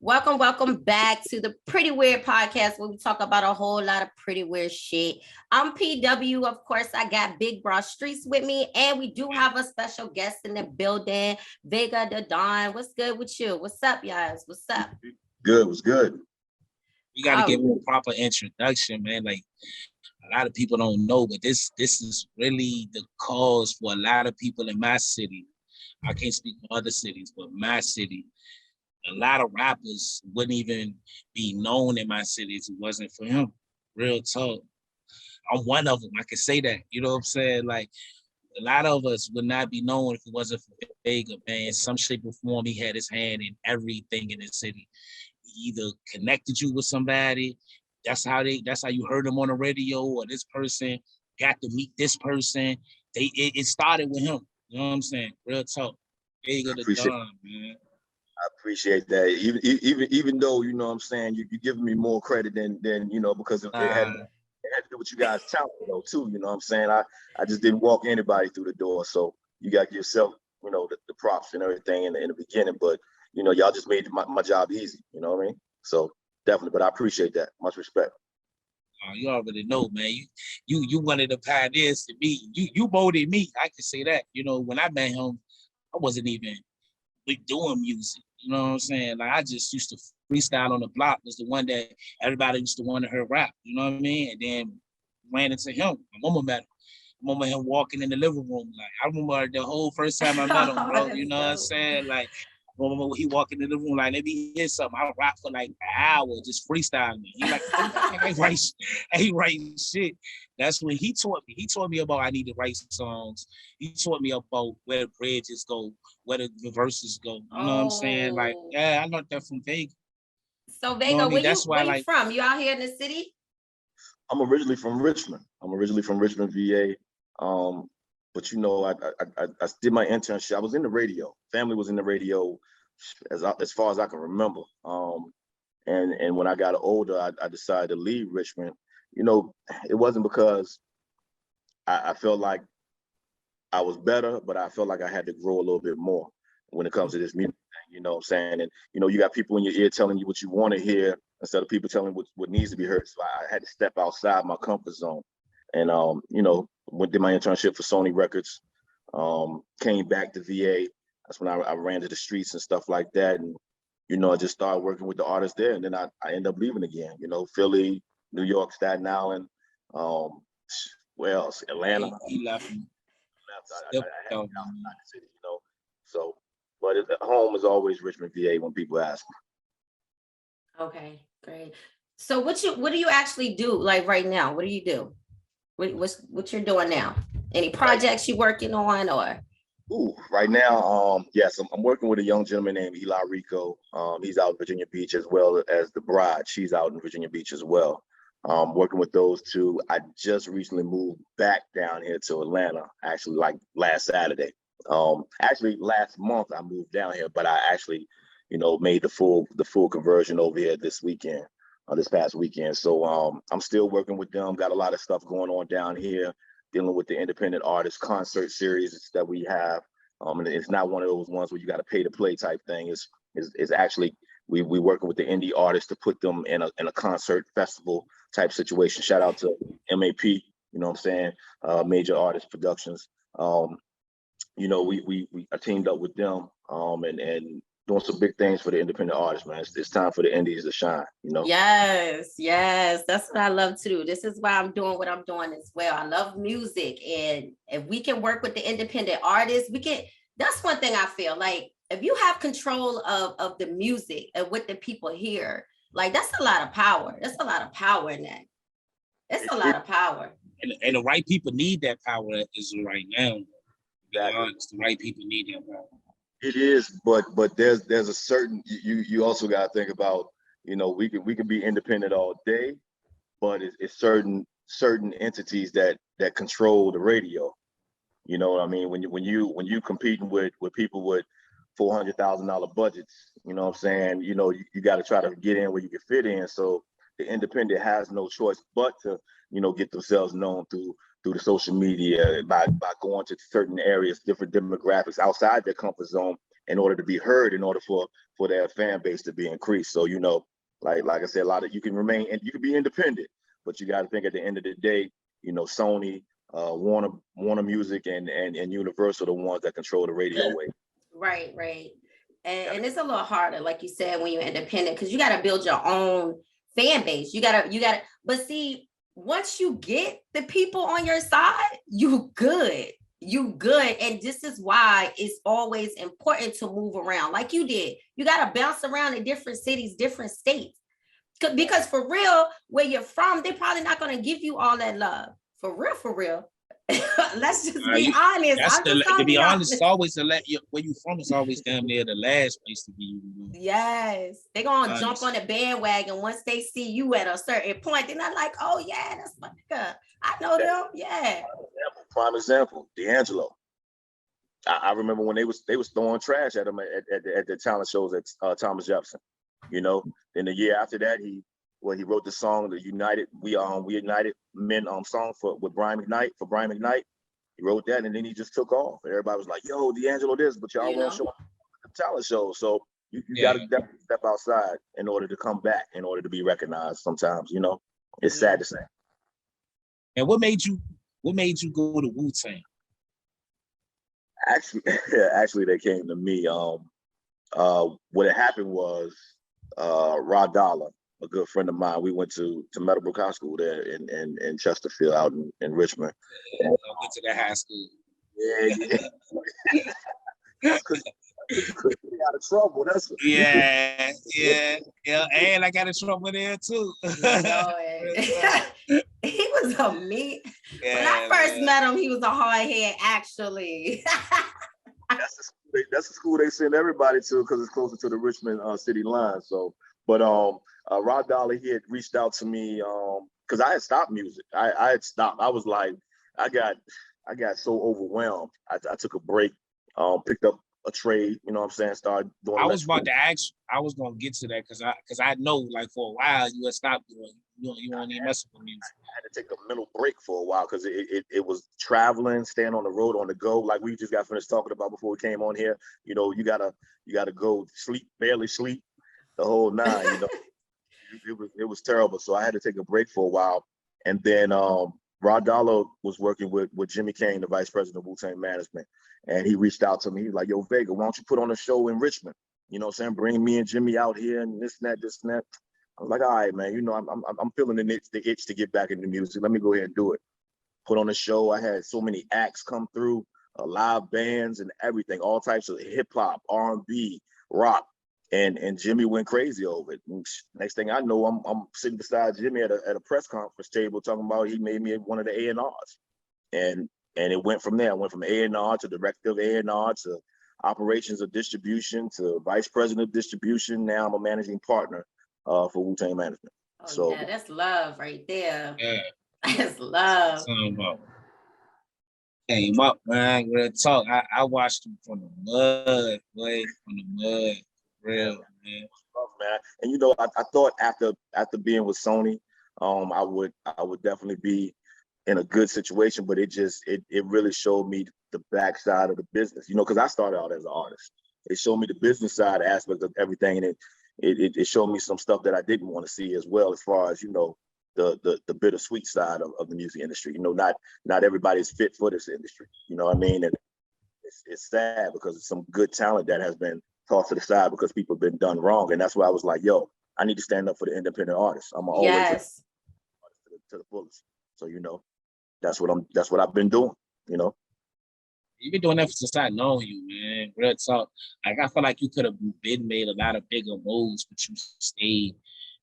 Welcome back to the Pretty Weird Podcast, where we talk about a whole lot of pretty weird shit. I'm PW, of course. I got Big Bra Streets with me, and we do have a special guest in the building, VegaDaDon. What's good with you? What's up, guys? What's up? Good. What's good? We got to give him a proper introduction, man. Like, a lot of people don't know, but this is really the cause for a lot of people in my city. I can't speak for other cities, but my city. A lot of rappers wouldn't even be known in my city if it wasn't for him. Real talk. I'm one of them. I can say that. You know what I'm saying? Like, a lot of us would not be known if it wasn't for Vega, man. In some shape or form, he had his hand in everything in the city. He either connected you with somebody. That's how you heard him on the radio, or this person got to meet this person. It started with him. You know what I'm saying? Real talk. VegaDaDon, man. I appreciate that. Even though, you know what I'm saying, you're giving me more credit than because it had to do with you guys' talent though too. You know what I'm saying? I just didn't walk anybody through the door. So you got to give yourself, the props and everything in the beginning. But y'all just made my job easy. You know what I mean? So definitely. But I appreciate that. Much respect. You already know, man. You one of the pioneers to me. You molded me. I can say that. When I met him, I wasn't even doing music. You know what I'm saying? Like, I just used to freestyle on the block. Was the one that everybody used to want to hear rap. You know what I mean? And then ran into him. My mama met him. I remember him walking in the living room. Like, I remember the whole first time I met him, bro. You know what I'm saying? Like, I remember he walked in the living room, like, let me hear something. I rap for like an hour, just freestyling. He like, I ain't writing shit. That's when he taught me. He taught me about I need to write songs. He taught me about where the bridges go, where the verses go. You know what I'm saying? Like, yeah, I learned that from Vega. So Vega, where you from? You out here in the city? I'm originally from Richmond. VA. But I did my internship. I was in the radio. Family was in the radio as far as I can remember. And when I got older, I decided to leave Richmond. It wasn't because I felt like I was better, but I felt like I had to grow a little bit more when it comes to this music thing, you know what I'm saying? And, you got people in your ear telling you what you want to hear instead of people telling what needs to be heard. So I had to step outside my comfort zone. And, did my internship for Sony Records, came back to VA. That's when I ran to the streets and stuff like that. And, I just started working with the artists there. And then I ended up leaving again, Philly, New York, Staten Island, where else? Atlanta. He left. I had to get outside the city, So, but home is always Richmond, VA when people ask me. Okay, great. So what do you actually do, like, right now? What do you do? What you're doing now? Any projects you working on, or? Right now, yes, I'm working with a young gentleman named Eli Rico. He's out in Virginia Beach, as well as the bride. She's out in Virginia Beach as well. Working with those two. I just recently moved back down here to Atlanta, actually, like last Saturday. Actually last month I moved down here, but I actually, made the full conversion over here this past weekend. So I'm still working with them. Got a lot of stuff going on down here, dealing with the independent artist concert series that we have. And it's not one of those ones where you got to pay to play type thing. It's actually we working with the indie artists to put them in a concert festival type situation. Shout out to MAP, you know what I'm saying? Major Artist Productions. We teamed up with them and doing some big things for the independent artists, man. It's time for the indies to shine, Yes, that's what I love to do. This is why I'm doing what I'm doing as well. I love music, and if we can work with the independent artists, that's one thing I feel like, if you have control of the music and what the people hear, like, that's a lot of power. That's a lot of power in that. It's a lot of power. And the right people need that power is right now. Exactly. The right people need that power. It is, but there's a certain, you also got to think about, we can be independent all day, but it's certain entities that control the radio. You know what I mean? When you competing with people with $400,000 budgets, you know what I'm saying? You got to try to get in where you can fit in. So the independent has no choice but to, get themselves known through the social media, by going to certain areas, different demographics outside their comfort zone, in order to be heard, in order for their fan base to be increased. So, you know, like I said, a lot of you can remain and you can be independent, but you got to think at the end of the day, you know, Sony, Warner Music and Universal, the ones that control the radio wave. Right. And it's a little harder, like you said, when you're independent, because you got to build your own fan base. You gotta, but see, once you get the people on your side, you good. And this is why it's always important to move around like you did. You got to bounce around in different cities, different states, because for real, where you're from, they're probably not going to give you all that love. For real. Let's just be honest. To be honest, it's always where you from is always damn near the last place to be. Yes, they're gonna jump on the bandwagon once they see you at a certain point. They're not like, oh yeah, that's my nigga. I know them. Yeah. Prime example, D'Angelo. I remember when they was throwing trash at him at the talent shows at Thomas Jefferson. You know, then the year after that, he wrote the song, the United, We United Men song with Brian McKnight. He wrote that and then he just took off. Everybody was like, yo, D'Angelo this, but y'all won't show up at the talent show. So you gotta definitely step outside in order to come back, in order to be recognized sometimes, you know. It's sad to say. And what made you go to Wu-Tang? Actually they came to me. What had happened was Rod Dollar, a good friend of mine, we went to Meadowbrook High School there in Chesterfield out in Richmond. I went to that high school. Yeah. Could get out of trouble. Yeah. And I got in trouble there too. He was a mean. Yeah, when I first met him, he was a hard head, actually. That's the school they send everybody to because it's closer to the Richmond city line. So, but Rod Dollar, he had reached out to me because I had stopped music. I had stopped. I was like, I got so overwhelmed. I took a break, picked up a trade, you know what I'm saying, started doing. I was about to ask, I was gonna get to that because I know like for a while you had stopped doing, you won't even mess with music. I had to take a mental break for a while because it was traveling, staying on the road, on the go, like we just got finished talking about before we came on here. You know, you gotta go sleep, barely sleep, the whole nine, you know. It was terrible. So I had to take a break for a while. And then Rod Dollar was working with Jimmy Kane, the vice president of Wu-Tang Management. And he reached out to me. He was like, yo, Vega, why don't you put on a show in Richmond? You know what I'm saying? Bring me and Jimmy out here and this and that. I was like, all right, man, you know, I'm feeling the itch to get back into music. Let me go ahead and do it. Put on a show. I had so many acts come through, live bands and everything, all types of hip hop, R&B, rock. And Jimmy went crazy over it. And next thing I know, I'm sitting beside Jimmy at a press conference table talking about he made me one of the A&Rs. And it went from there. I went from A&R to director of A&R to operations of distribution to vice president of distribution. Now I'm a managing partner for Wu-Tang Management. Oh, so yeah, that's love right there. Yeah. That's love. Came up, man. Real talk. I watched him from the mud, boy, from the mud. Real, man. And you know, I thought after being with Sony, I would definitely be in a good situation, but it really showed me the backside of the business, you know, because I started out as an artist. It showed me the business side aspect of everything, and it showed me some stuff that I didn't want to see as well, as far as, you know, the bittersweet side of the music industry. You know, not everybody's fit for this industry, you know what I mean? And it's sad because it's some good talent that has been tossed to the side because people have been done wrong. And that's why I was like, yo, I need to stand up for the independent artists. I'm always to the fullest. So, you know, that's what I've been doing, you know. You've been doing that since I know you, man. Real talk. Like, I feel like you could have been made a lot of bigger moves, but you stayed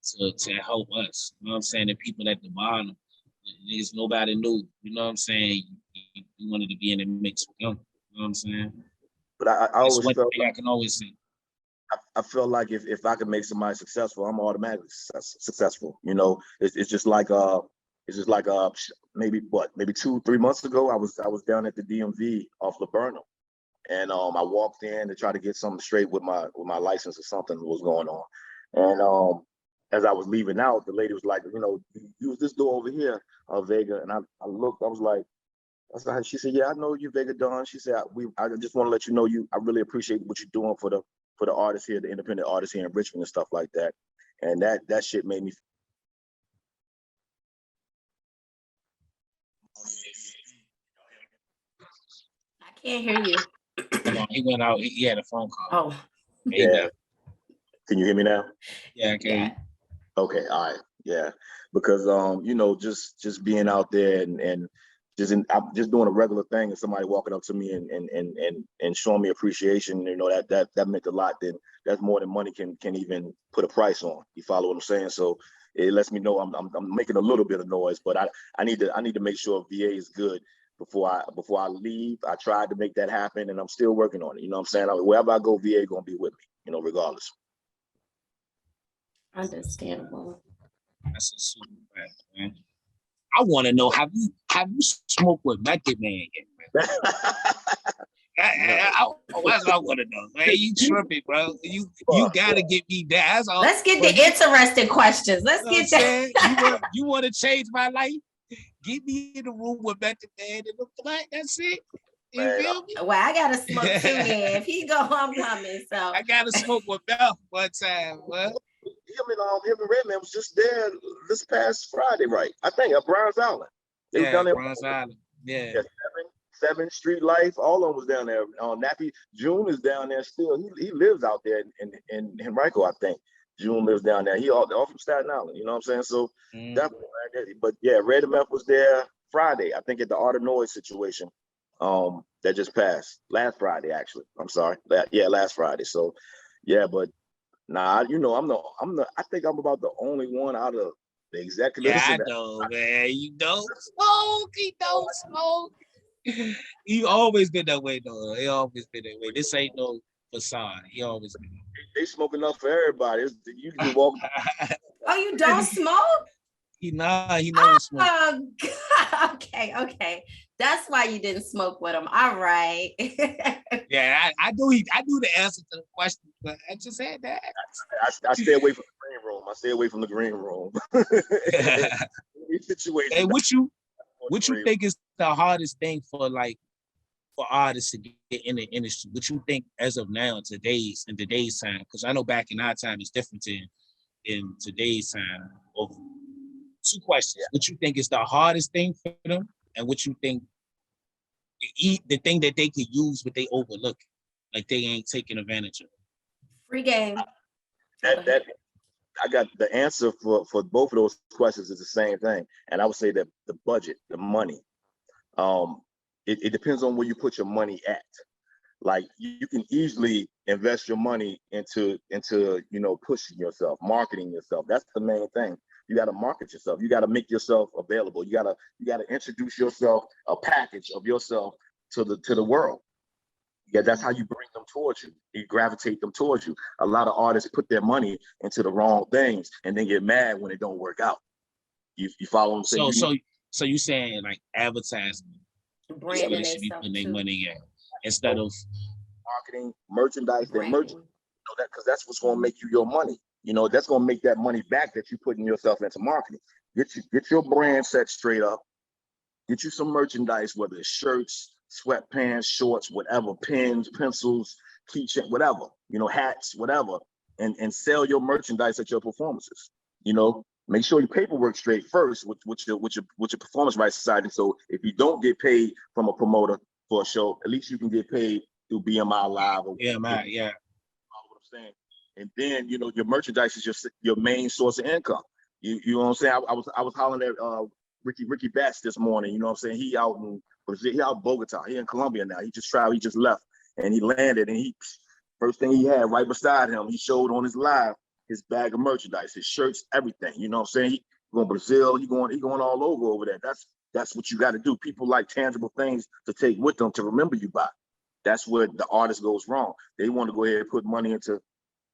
to help us. You know what I'm saying? The people at the bottom, niggas nobody knew. You know what I'm saying? You wanted to be in the mix with them. You know what I'm saying? But I always felt like, I can always say. I feel like if I could make somebody successful, I'm automatically successful. You know, it's just like maybe 2-3 months ago, I was down at the DMV off Laburnum, and I walked in to try to get something straight with my license or something was going on, and as I was leaving out, the lady was like, you know, use this door over here, Vega, and I looked, I was like, She said, yeah, I know you, VegaDaDon. She said, I just want to let you know I really appreciate what you're doing for the artists here, the independent artists here in Richmond and stuff like that. And that shit made me. I can't hear you. Hold on, he went out. He had a phone call. Oh, Yeah. Can you hear me now? Yeah, okay. Okay, all right. Yeah. Because just being out there and I'm just doing a regular thing and somebody walking up to me and showing me appreciation, that meant a lot. Then that's more than money can even put a price on. You follow what I'm saying? So it lets me know I'm making a little bit of noise, but I need to make sure VA is good before I leave. I tried to make that happen and I'm still working on it. You know what I'm saying? Wherever I go, VA gonna be with me, regardless. understandable. That's a super bad, man. I want to know, have you smoked with Method Man yet, man? That's what I want to know, man. You tripping, bro? You gotta get me that. Let's get the interesting questions. Let's get that. You want to change my life? Get me in the room with Method Man and look like that's it. You feel me? Well, I gotta smoke too. Then if he go, I'm coming. So I gotta smoke with Bell one time. Well, him and Redman was just there this past Friday, right? I think at Browns Island. They was down there. Browns Island. Yeah. 7th Street Life, all of them was down there. Nappy June is down there still. He lives out there in Henrico, I think. June lives down there. He all from Staten Island. You know what I'm saying? So definitely. But yeah, Red and Meth was there Friday. I think at the Art of Noise situation. That just passed last Friday. Actually, I'm sorry. Last Friday. So yeah, but. Nah, I think I'm about the only one out of the executives. Yeah, I know, man. You don't smoke. He don't smoke. You always been that way, though. He always been that way. This ain't no facade. He always been. They smoke enough for everybody. You can walk. Oh, you don't smoke? He knows smoke. Oh, God. Okay. That's why you didn't smoke with him. All right. Yeah, I knew the answer to the question, but I just had that. I stay away from the green room. Situation. Hey, what you think is the hardest thing for artists to get in the industry? What you think as of now in today's time? Because I know back in our time it's different in today's time. Two questions. Yeah. What you think is the hardest thing for them, and what you think the thing that they could use but they overlook, like they ain't taking advantage of? Free game. That I got the answer for both of those questions is the same thing, and I would say that the budget, the money, it depends on where you put your money at. Like you can easily invest your money into pushing yourself, marketing yourself. That's the main thing. You got to market yourself. You got to make yourself available. You got to introduce yourself, a package of yourself to the world. Yeah, that's how you bring them towards you. You gravitate them towards you. A lot of artists put their money into the wrong things and then get mad when it don't work out. You follow what I'm saying? So you saying like advertising, branding, they should be putting their money in instead of marketing, merchandise, because that's what's going to make you your money. That's going to make that money back that you're putting yourself into marketing. Get your brand set straight up. Get you some merchandise, whether it's shirts, sweatpants, shorts, whatever, pens, pencils, keychain, whatever, hats, whatever, and sell your merchandise at your performances. Make sure your paperwork straight first with your performance rights society. So if you don't get paid from a promoter for a show, at least you can get paid through BMI Live. Or BMI, yeah. What I'm saying. And then your merchandise is your main source of income. You know what I'm saying? I was hollering at Ricky Batts this morning. You know what I'm saying? He out in Brazil, he out in Bogota. He in Colombia now. He just traveled. He just left, and he landed. And first thing he had right beside him, he showed on his live his bag of merchandise, his shirts, everything. You know what I'm saying? He going to Brazil. He going all over there. That's what you got to do. People like tangible things to take with them to remember you by. That's where the artist goes wrong. They want to go ahead and put money into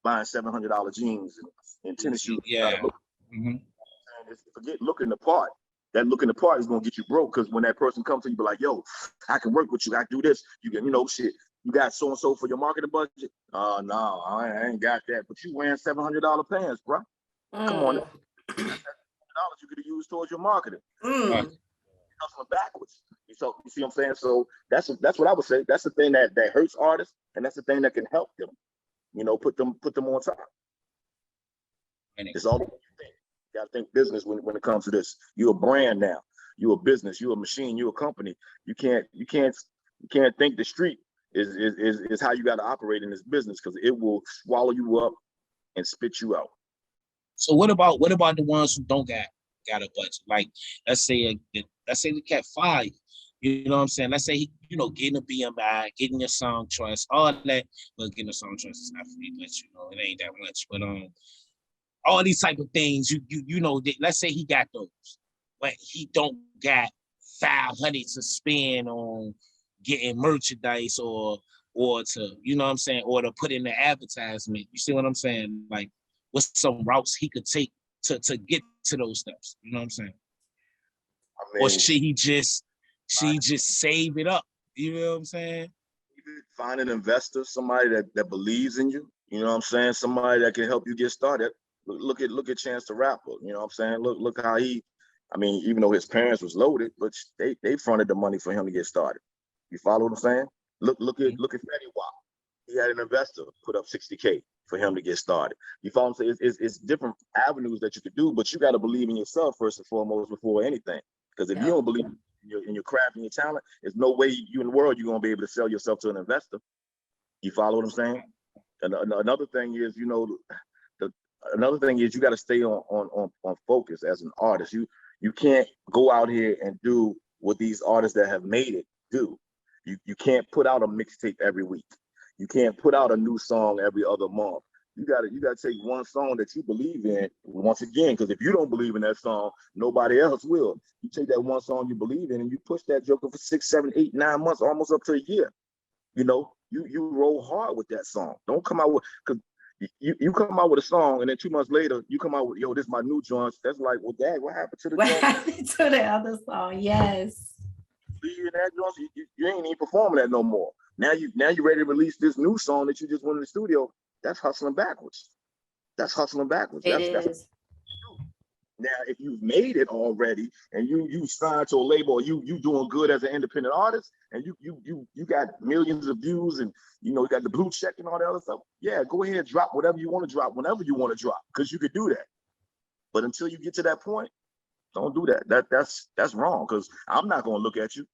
buying $700 jeans and tennis shoes. Yeah. Forget looking the part. That looking the part is gonna get you broke, because when that person comes to you, be like, "Yo, I can work with you. I do this. You can, shit. You got so and so for your marketing budget? No, I ain't got that. But you wearing $700 pants, bro. Come on, $700 you could have used towards your marketing. hustling backwards. You see what I'm saying? So that's what I would say. That's the thing that hurts artists, and that's the thing that can help them. Put them on top. It's all you think. You gotta think business when it comes to this. You're a brand now. You're a business. You're a machine. You're a company. You can't think the street is how you got to operate in this business, because it will swallow you up and spit you out. So what about the ones who don't got a budget? Like let's say the cat 5. You know what I'm saying? Let's say he, getting a BMI, getting your song choice, all that. Well, getting a song choice is not free, but it ain't that much. But all these type of things, let's say he got those, but he don't got 500 to spend on getting merchandise or to, or to put in the advertisement. You see what I'm saying? Like, what's some routes he could take to get to those steps? You know what I'm saying? Or should he just save it up? You know what I'm saying? Find an investor, somebody that believes in you. You know what I'm saying? Somebody that can help you get started. Look at Chance the Rapper. You know what I'm saying? Look how even though his parents was loaded, but they fronted the money for him to get started. You follow what I'm saying? Look at PrettyWeird. He had an investor put up $60K for him to get started. You follow what I'm saying? It's different avenues that you could do, but you got to believe in yourself first and foremost before anything. Because if you don't believe in your craft and your talent, there's no way you in the world you're gonna be able to sell yourself to an investor. You follow what I'm saying? And another thing is, another thing is you got to stay on focus as an artist. You can't go out here and do what these artists that have made it do. You can't put out a mixtape every week. You can't put out a new song every other month. You gotta take one song that you believe in once again, because if you don't believe in that song, nobody else will. You take that one song you believe in and you push that joker for 6, 7, 8, 9 months, almost up to a year. You roll hard with that song. Don't come out with, because you come out with a song and then 2 months later you come out with, yo, this is my new joint. That's like, well, dad, what happened to the what happened to the other song? Yes. You ain't even performing that no more. Now you ready to release this new song that you just went in the studio. That's hustling backwards. That's now, if you've made it already and you signed to a label, or you doing good as an independent artist, and you got millions of views, and you got the blue check and all that other stuff, yeah, go ahead, drop whatever you want to drop whenever you want to drop, because you could do that. But until you get to that point, don't do that. That's wrong, because I'm not gonna look at you.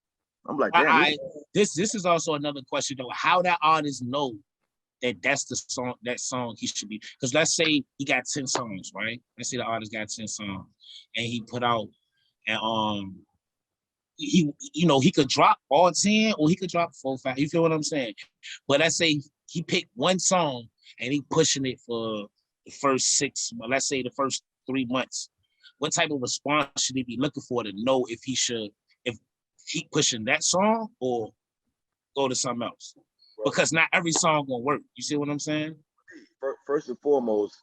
I'm like, damn. This is also another question though. How that artist know that's the song, that song he should be? Because let's say he got 10 songs, right? Let's say the artist got 10 songs, and he put out, and he could drop all 10, or he could drop 4, 5. You feel what I'm saying? But let's say he picked one song and he pushing it for the first 6, let's say the first 3 months. What type of response should he be looking for to know if he should keep pushing that song or go to something else? Because not every song gonna work. You see what I'm saying? First and foremost,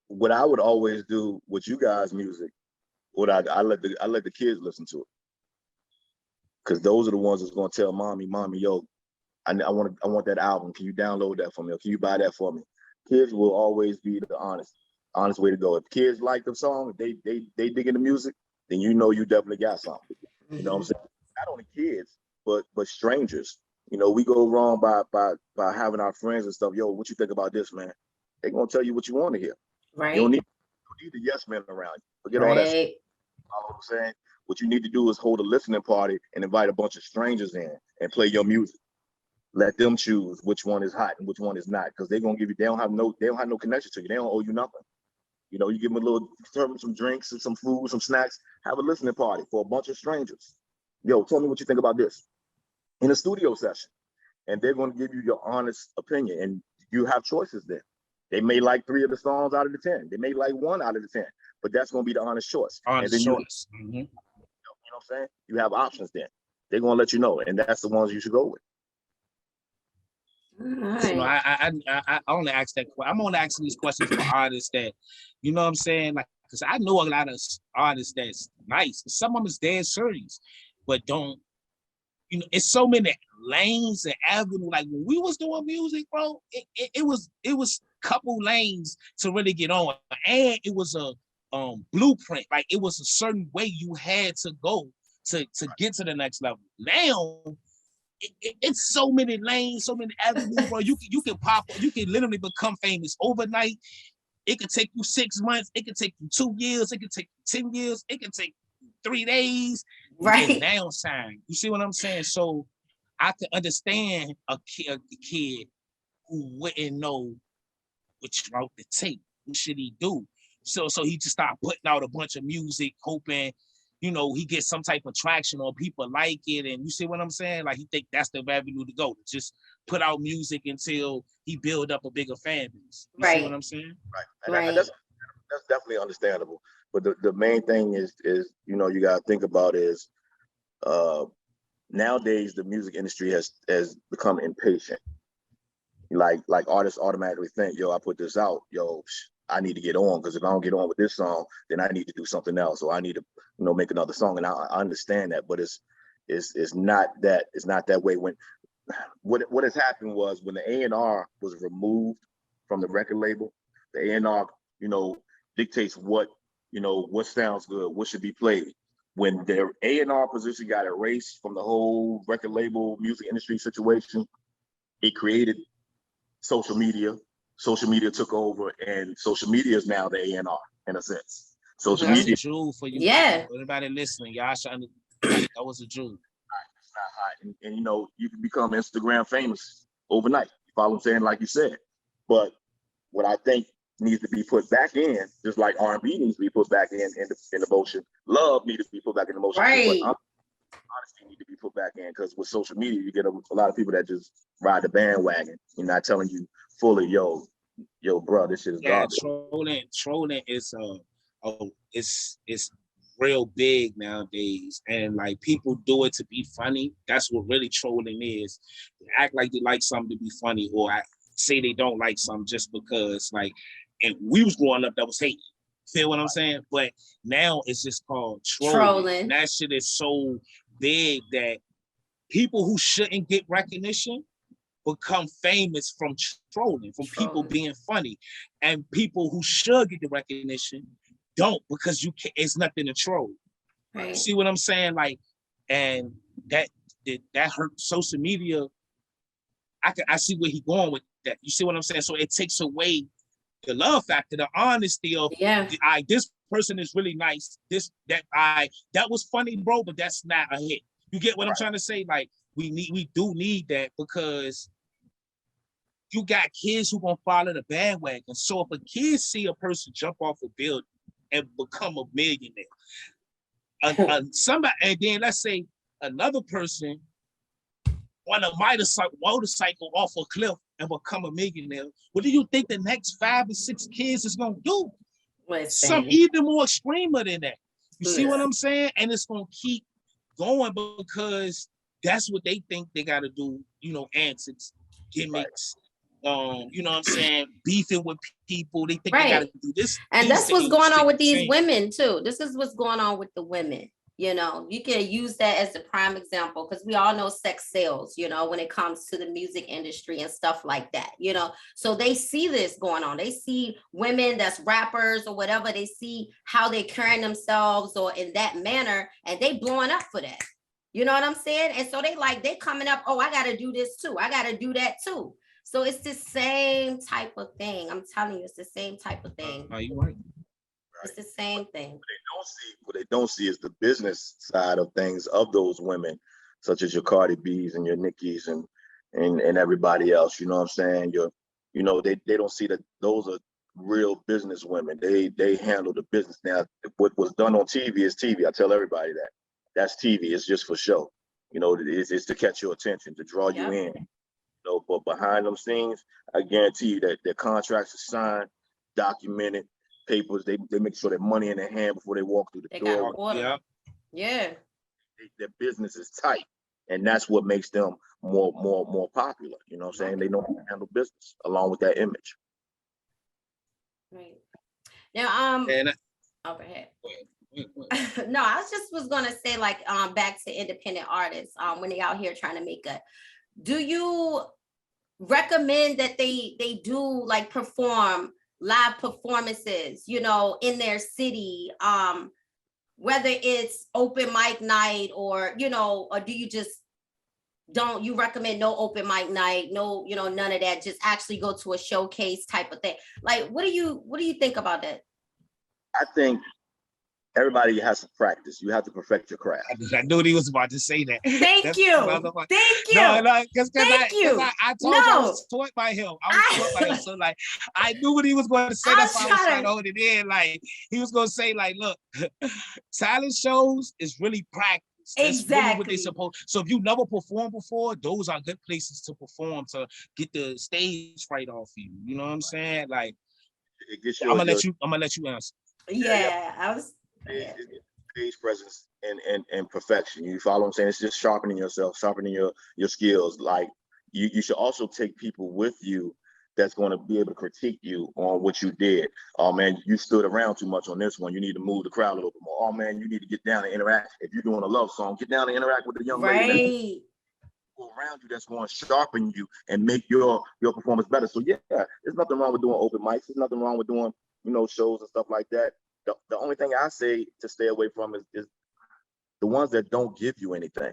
what I would always do with you guys' music, I let the kids listen to it, because those are the ones that's gonna tell mommy, yo, I want that album. Can you download that for me? Or can you buy that for me? Kids will always be the honest way to go. If kids like the song, they dig in the music, then you definitely got something. You know what I'm saying? Not only kids, but strangers. We go wrong by having our friends and stuff. Yo, what you think about this, man? They're gonna tell you what you want to hear. Right. You don't need the yes men around you. Forget all that stuff. You know what I'm saying? What you need to do is hold a listening party and invite a bunch of strangers in and play your music. Let them choose which one is hot and which one is not, because they're gonna give you. They don't have no connection to you. They don't owe you nothing. You give them serve them some drinks and some food, some snacks. Have a listening party for a bunch of strangers. Yo, tell me what you think about this in a studio session, and they're going to give you your honest opinion, and you have choices then. They may like 3 of the songs out of the 10. They may like 1 out of the 10, but that's going to be the honest choice. Honest choice. You know what I'm saying? You have options then. They're going to let you know, and that's the ones you should go with. Right. I only ask that. I'm only asking these questions for artists that, you know what I'm saying? Like, because I know a lot of artists that's nice. Some of them is dead serious, but don't. It's so many lanes and avenues. Like when we was doing music, bro, it was couple lanes to really get on, and it was a blueprint. Like it was a certain way you had to go to get to the next level. Now it's so many lanes, so many avenues, bro. You can pop, you can literally become famous overnight. It could take you 6 months, it could take you 2 years, it could take you 10 years, it could take you 3 days. Right. Now sign. You see what I'm saying? So I could understand a kid who wouldn't know which route to take. What should he do? So he just started putting out a bunch of music, hoping, he gets some type of traction or people like it. And you see what I'm saying? Like he think that's the avenue to go. Just put out music until he build up a bigger fan base. You see what I'm saying? Right. And that's definitely understandable. But the main thing is you got to think about is nowadays the music industry has become impatient. Like artists automatically think, yo, I put this out, yo, I need to get on, because if I don't get on with this song, then I need to do something else, or I need to, make another song. And I understand that, but it's not that way. When what has happened was when the A&R was removed from the record label, the A&R, dictates what sounds good, what should be played. When their A&R position got erased from the whole record label music industry situation, it created social media. Social media took over, and social media is now the A&R in a sense. Social That's media. a jewel for you. Yeah. Everybody listening, y'all should understand. That was a jewel. It's not hot. And you can become Instagram famous overnight. You follow what I'm saying? Like you said. But what I think needs to be put back in, just like R&B needs to be put back in the motion. Love needs to be put back in the motion. Right. But honesty need to be put back in, because with social media, you get a lot of people that just ride the bandwagon. You're not telling you fully, yo, bro, this shit is garbage. Trolling is it's real big nowadays, and like people do it to be funny. That's what really trolling is. They act like they like something to be funny, or say they don't like something just because, like, and we was growing up, that was hate. Feel what I'm saying? But now it's just called trolling. That shit is so big that people who shouldn't get recognition become famous from trolling, from people being funny, and people who should get the recognition don't, because you can't. It's nothing to troll. Right. See what I'm saying? Like, and that hurt social media. I see where he's going with that. You see what I'm saying? So it takes away the love factor, the honesty of, this person is really nice. That was funny, bro, but that's not a hit. You get what I'm trying to say? Like, we do need that, because you got kids who gonna follow the bandwagon. So if a kid see a person jump off a building and become a millionaire, somebody, and then let's say another person on a motorcycle off a cliff and become a millionaire, what do you think the next 5 or 6 kids is gonna do? Some even more extremer than that. You see what I'm saying? And it's gonna keep going, because that's what they think they gotta do. Antics, gimmicks. You know what I'm saying? Beefing with people. They think they gotta do this. And that's what's going on with these women too. This is what's going on with the women. You can use that as the prime example, because we all know sex sells, when it comes to the music industry and stuff like that, So they see this going on. They see women that's rappers or whatever. They see how they're carrying themselves or in that manner, and they blowing up for that. You know what I'm saying? And so they coming up, oh, I got to do this too. I got to do that too. So it's the same type of thing. I'm telling you, it's the same type of thing. Are you right? It's the same thing. What they don't see is the business side of things of those women, such as your Cardi B's and your Nicki's and everybody else. You know what I'm saying? They don't see that those are real business women. They handle the business. Now, what was done on TV is TV. I tell everybody that. That's TV. It's just for show. It's to catch your attention, to draw you in. But behind them scenes, I guarantee you that their contracts are signed, documented, papers. They make sure that money in their hand before they walk through the door. Their business is tight, and that's what makes them more popular. You know what I'm saying? They know how to handle business along with that image. Right. Now, go ahead. No, I was gonna say, like, back to independent artists, when they out here trying to make do you recommend that they do like perform live performances, in their city, whether it's open mic night or, or do you just don't you recommend no open mic night, no, none of that, just actually go to a showcase type of thing? Like, what do you think about that? I think everybody has to practice. You have to perfect your craft. I knew he was about to say that. Thank you. Thank you. No, because I told you I was taught by him. So like, I knew what he was going to say. That's why I was trying to hold it in. Like, he was going to say, like, look, talent shows is really practice. That's exactly really what they supposed. So if you never performed before, those are good places to perform to get the stage right off you. You know what I'm saying? Like, I'm gonna let you answer. Yeah. I was. Stage presence and perfection. You follow what I'm saying? It's just sharpening yourself, sharpening your skills. Like you should also take people with you that's going to be able to critique you on what you did. Oh man, you stood around too much on this one. You need to move the crowd a little bit more. Oh man, you need to get down and interact. If you're doing a love song, get down and interact with the young lady around you that's going to sharpen you and make your performance better. So yeah, there's nothing wrong with doing open mics. There's nothing wrong with doing, shows and stuff like that. The only thing I say to stay away from is the ones that don't give you anything.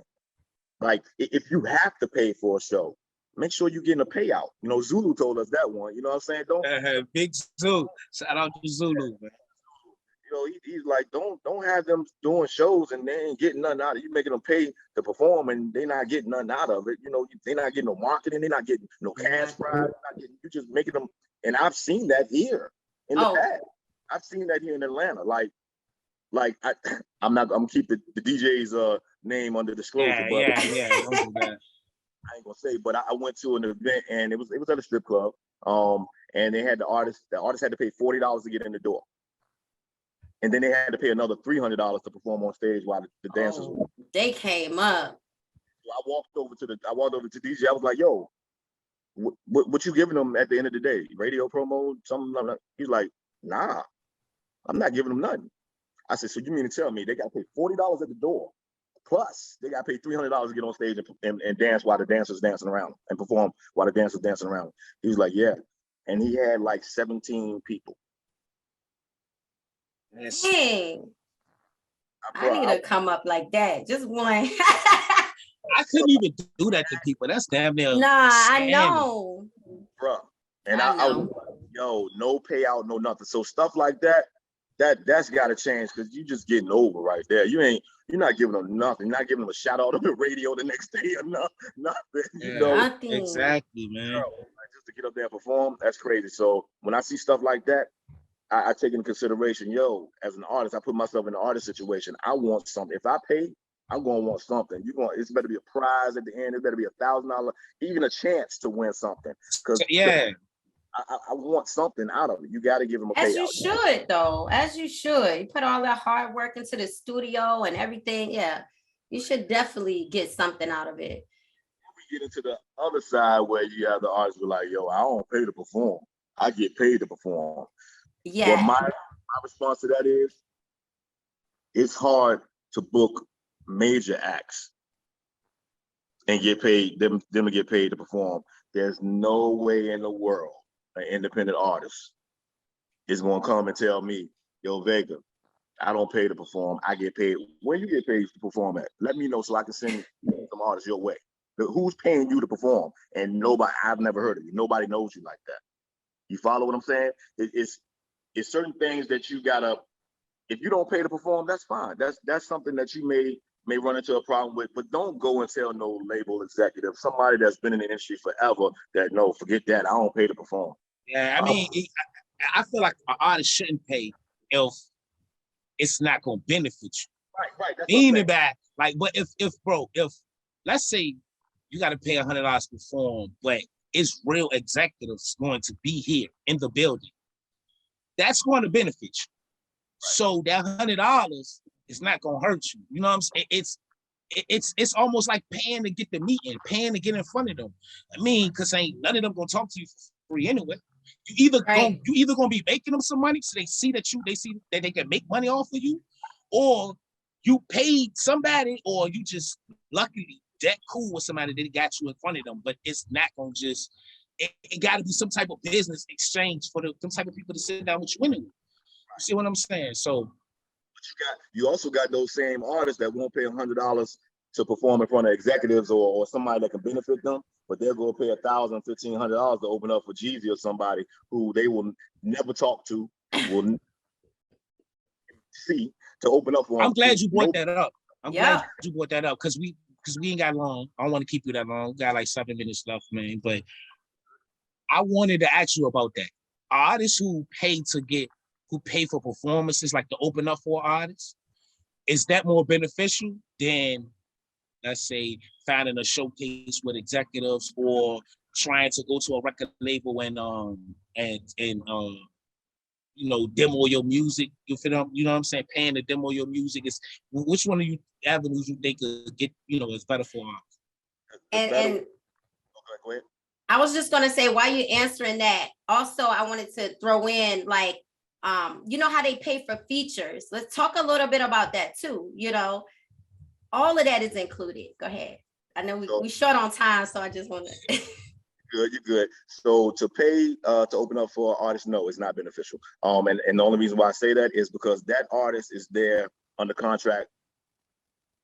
Like if you have to pay for a show, make sure you're getting a payout. Zulu told us that one. You know what I'm saying? Don't Big Zulu. Shout out to Zulu, man. He's like, don't have them doing shows and they ain't getting nothing out of it. You making them pay to perform and they're not getting nothing out of it. They're not getting no marketing, they're not getting no cash prize. You're just making them, and I've seen that here in the past. I've seen that here in Atlanta. I'm gonna keep the DJ's name under disclosure. Yeah. I ain't gonna say, but I went to an event and it was at a strip club. And they had the artist had to pay $40 to get in the door. And then they had to pay another $300 to perform on stage while the dancers were. They came up. So I walked over to DJ. I was like, yo, what you giving them at the end of the day? Radio promo, something like that? He's like, nah, I'm not giving them nothing. I said, so you mean to tell me they got to pay $40 at the door, plus they got to pay $300 to get on stage and dance while the dancers dancing around and perform while the dancers dancing around? He was like, yeah. And he had like 17 people. Dang. I need to come up like that. Just one. I couldn't even do that to people. That's damn near. Nah, I know. Bruh. And I was like, yo, no payout, no nothing. So stuff like that's got to change because you just getting over right there. You're not giving them nothing. You're not giving them a shout out on the radio the next day or nothing. Yeah, nothing. Exactly, man. Just to get up there and perform, that's crazy. So when I see stuff like that, I take into consideration, as an artist, I put myself in the artist situation. I want something. If I pay, I'm gonna want something. It's better be a prize at the end. It better be $1,000, even a chance to win something. Because I want something out of it. You got to give them a payout. As you should, though. As you should. You put all that hard work into the studio and everything. Yeah, you should definitely get something out of it. We get into the other side where you have the artists be like, yo, I don't pay to perform. I get paid to perform. Yeah. Well, my response to that is, it's hard to book major acts and get paid, them to get paid to perform. There's no way in the world an independent artist is going to come and tell me, yo, Vega, I don't pay to perform. I get paid. Where you get paid to perform at? Let me know so I can send some artists your way. Who's paying you to perform? And I've never heard of you. Nobody knows you like that. You follow what I'm saying? It's certain things that you gotta, if you don't pay to perform, that's fine. That's something that you may run into a problem with, but don't go and tell no label executive, somebody that's been in the industry forever, that no, forget that, I don't pay to perform. Yeah, I mean, I feel like an artist shouldn't pay if it's not gonna benefit you. Right. That's meaning that, like, but if let's say you got to pay $100 to perform, but it's real executives going to be here in the building, that's going to benefit you. So that $100 is not going to hurt you. You know what I'm saying? It's almost like paying to get the meeting, paying to get in front of them. I mean, because ain't none of them going to talk to you for free anyway. You either going to be making them some money so they see that they can make money off of you, or you paid somebody, or you just luckily that cool with somebody that got you in front of them. But it's not going to just, it got to be some type of business exchange for them type of people to sit down with you anyway. You see what I'm saying? So You also got those same artists that won't pay $100 to perform in front of executives or somebody that can benefit them, but they'll go pay $1,000, $1,500 to open up for Jeezy or somebody who they will never talk to, will see, to open up for. I'm glad you brought that up. I'm glad you brought that up because we ain't got long. I don't want to keep you that long. We got like 7 minutes left, man. But I wanted to ask you about that. Artists who pay for performances, like to open up for artists, is that more beneficial than, let's say, finding a showcase with executives or trying to go to a record label and demo your music? You know what I'm saying? Paying to demo your music is, which one of you avenues you think could get, is better for artists? And Okay, go ahead. I was just gonna say, while you're answering that, also I wanted to throw in like, you know how they pay for features. Let's talk a little bit about that too. All of that is included. Go ahead. I know we short on time, so I just want to. You're good. So to pay to open up for an artist, no, it's not beneficial. And the only reason why I say that is because that artist is there under contract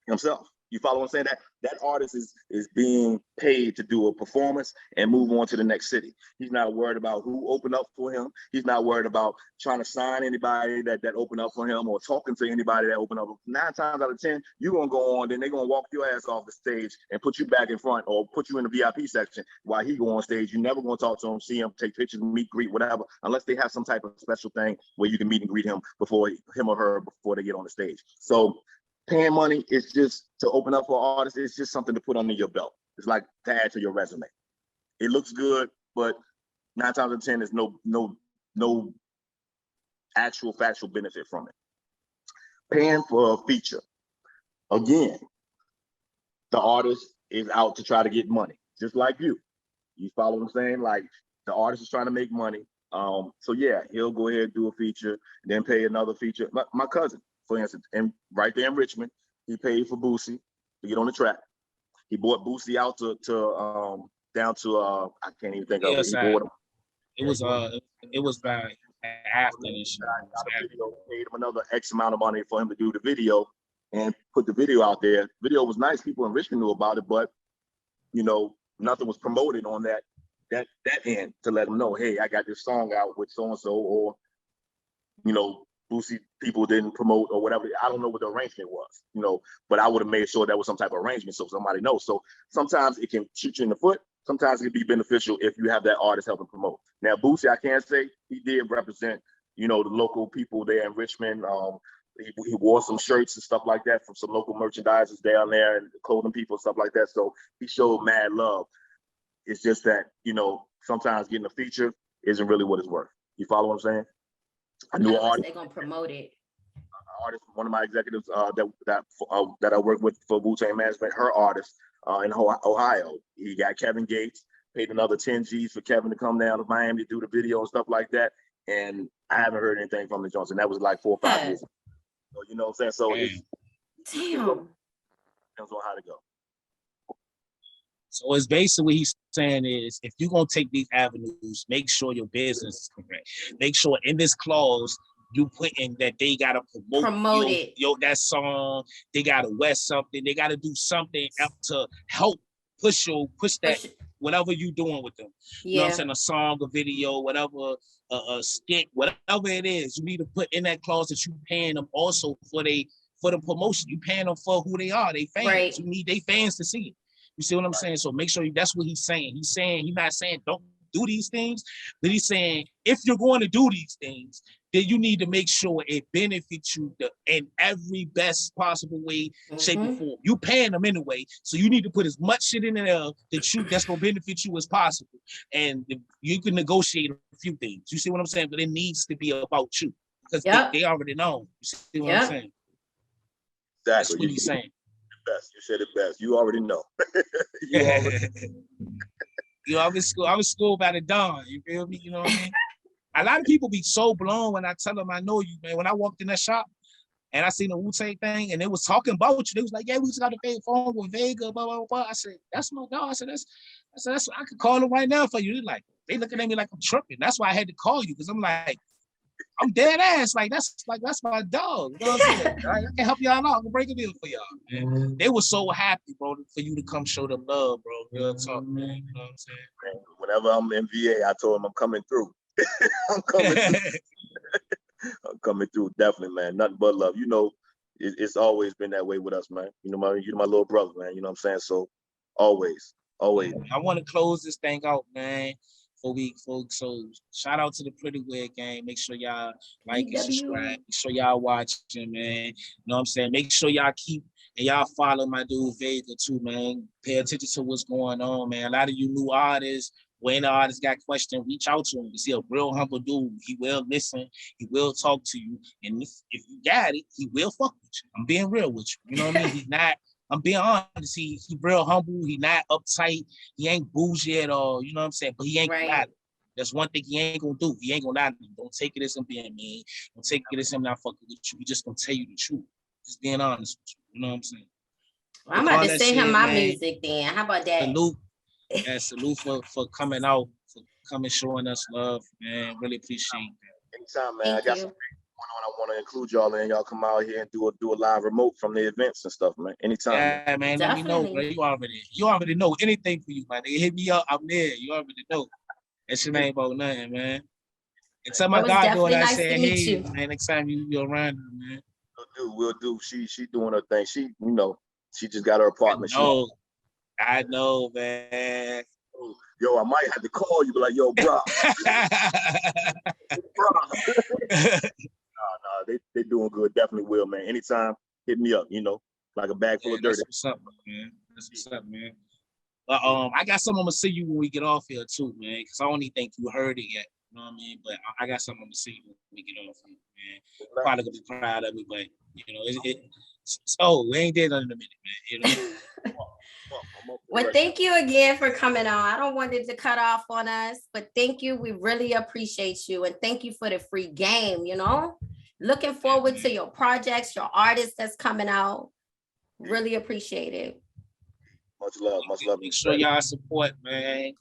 himself. You follow what I'm saying? That artist is being paid to do a performance and move on to the next city. He's not worried about who opened up for him. He's not worried about trying to sign anybody that opened up for him or talking to anybody that opened up. 9 times out of 10, you're going to go on, then they're going to walk your ass off the stage and put you back in front or put you in the VIP section while he go on stage. You're never going to talk to him, see him, take pictures, meet, greet, whatever, unless they have some type of special thing where you can meet and greet him before they get on the stage. So paying money is just to open up for artists. It's just something to put under your belt. It's like to add to your resume. It looks good, but 9 times out of 10, there's no actual factual benefit from it. Paying for a feature, again, the artist is out to try to get money, just like you. You follow what I'm saying? Like the artist is trying to make money. So yeah, he'll go ahead and do a feature, then pay another feature. My cousin, for instance, and right there in Richmond, he paid for Boosie to get on the track. He bought Boosie out to down to I can't even think of it. He bought him. It was by after this. Paid him another X amount of money for him to do the video and put the video out there. The video was nice. People in Richmond knew about it, but nothing was promoted on that end to let them know, hey, I got this song out with so and so, or Boosie people didn't promote or whatever. I don't know what the arrangement was, but I would have made sure that was some type of arrangement so somebody knows. So sometimes it can shoot you in the foot. Sometimes it can be beneficial if you have that artist helping promote. Now, Boosie, I can say he did represent, the local people there in Richmond. He wore some shirts and stuff like that from some local merchandisers down there and clothing people, stuff like that. So he showed mad love. It's just that, sometimes getting a feature isn't really what it's worth. You follow what I'm saying? I knew an artist. They're gonna promote it. Artist, one of my executives that I work with for Wu-Tang Management, her artist in Ohio. He got Kevin Gates, paid another 10 G's for Kevin to come down to Miami to do the video and stuff like that. And I haven't heard anything from the Johnson. That was like 4 or 5 years ago. So you know what I'm saying? So it depends on how to go. So it's basically what he's saying is, if you're gonna take these avenues, make sure your business is correct. Make sure in this clause you put in that they gotta promote it. That song. They gotta wear something. They gotta do something to help push that whatever you're doing with them. Yeah. You know what I'm saying? A song, a video, whatever, a skit, whatever it is. You need to put in that clause that you paying them also for the promotion. You paying them for who they are. They fans. Right. You need their fans to see it. You see what I'm saying? So make sure that's what he's saying. He's not saying don't do these things, but he's saying if you're going to do these things, then you need to make sure it benefits you in every best possible way, shape, or form. You paying them anyway, so you need to put as much shit in there that's gonna benefit you as possible. And you can negotiate a few things. You see what I'm saying? But it needs to be about you because they already know. You see what I'm saying? Exactly. That's what he's saying. Best. You said it best. You already know. I was schooled by the Don. You feel me? You know what I mean? A lot of people be so blown when I tell them I know you, man. When I walked in that shop and I seen the Wu-Tang thing and they was talking about you, they was like, yeah, we just got to pay phone with Vega, blah, blah, blah. I said, that's my dog. I said, I could call him right now for you. They looking at me like I'm tripping. That's why I had to call you, because I'm like, I'm dead ass. That's my dog. You know what I'm saying? I can help y'all out. I'm gonna break a deal for y'all, man. They were so happy, bro, for you to come show them love, bro. Real talk, man. You know what I'm saying? Man, whenever I'm in VA, I told them I'm coming through. I'm coming through. I'm coming through, definitely, man. Nothing but love. You know, it's always been that way with us, man. You're my little brother, man. You know what I'm saying? So always. I want to close this thing out, man. So shout out to the PrettyWeird gang. Make sure y'all like and subscribe. Make sure y'all watching, man. You know what I'm saying? Make sure y'all keep and y'all follow my dude Vega too, man. Pay attention to what's going on, man. A lot of you new artists, when the artist got questions, reach out to him. You see a real humble dude. He will listen. He will talk to you. And if you got it, he will fuck with you. I'm being real with you. You know what I mean? He's not. I'm being honest. He real humble. He not uptight. He ain't bougie at all. You know what I'm saying? But he ain't gonna lie. That's one thing he ain't gonna do. He ain't gonna lie to you. Don't take it as him being mean. Don't take it as him not fucking with you. He just gonna tell you the truth. Just being honest with you. You know what I'm saying? Well, I'm about to send him my music then. How about that? Salute for coming out, for coming showing us love, man. Really appreciate that. Anytime, man. I got some I want to include y'all in. Y'all come out here and do a live remote from the events and stuff, man. Anytime. Yeah, man. Let me know, bro. You already know anything for you, man. They hit me up. I'm there. You already know. That shit ain't about nothing, man. And tell my goddaughter I said, hey, man, next time you around, man. We'll do. She doing her thing. She, you know, she just got her apartment. I know, man. Yo, I might have to call you, but like, yo, bro. Nah, they doing good. Definitely will, man. Anytime, hit me up. You know, like a bag full of dirt. That's what's up, man. That's what's up, man. But I got something I'm gonna see you when we get off here too, man. Because I don't even think you heard it yet. You know what I mean? But I got something I'm gonna see you when we get off here, man. Probably gonna be proud of me, but you know, we ain't dead in a minute, man. You know. Well, thank you again for coming on. I don't want it to cut off on us, but thank you. We really appreciate you. And thank you for the free game, you know. Looking forward to your projects, your artists that's coming out. Really appreciate it. Much love. Make sure y'all support, man.